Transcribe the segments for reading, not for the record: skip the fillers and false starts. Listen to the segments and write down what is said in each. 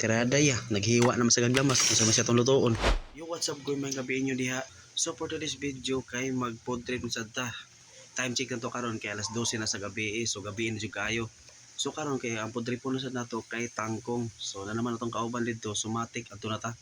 Tirada ya, naghiwa na masagang gamas kung sa masya itong lutoon. Yo, what's up ko mga gabi inyo diha. So for today's video kay mag food trip sa ta. Time check na to karon kay alas 12 na sa gabi so gabi na jud kayo. So karon kay ang food trip po na sa nato kay Tangkong. So na naman atong kauban dito, Sumatic adto na ta.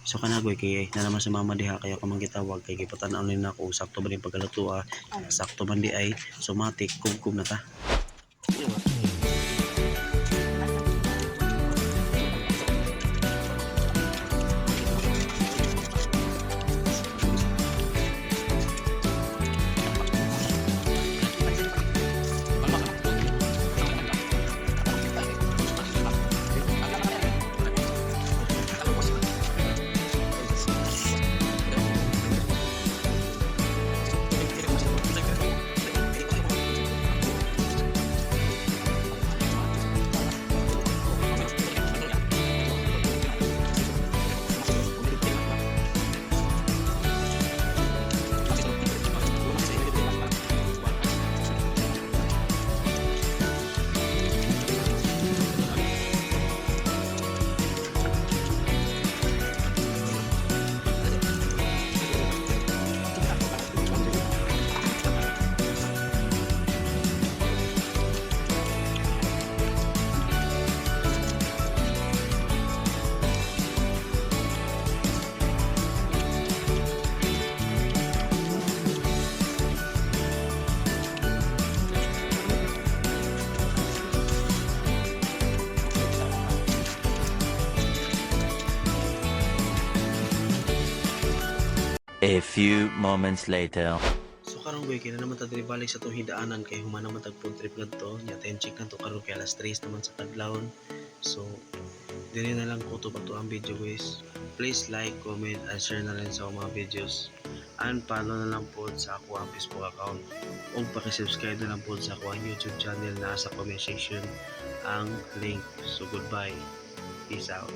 So kanagoy kay na naman sa mama diha kaya ko man gitawag kay gipatan-aw na ako sakto ba din pagkaluto sakto man di ay Sumatic kugkog na ta. A few moments later. So karon boy kina naman ta diri balik sa tong hidaanan kay human naman tag food trip ngadto nya time check na to karon kay alas 3 naman sa kadlawon. So dili na lang ko to ang video guys. Please like, comment, and share na rin sa mga videos. And follow na lang po sa ako ang Facebook account. O paki-subscribe na lang po sa ako ang YouTube channel na sa comment section ang link. So goodbye. Peace out.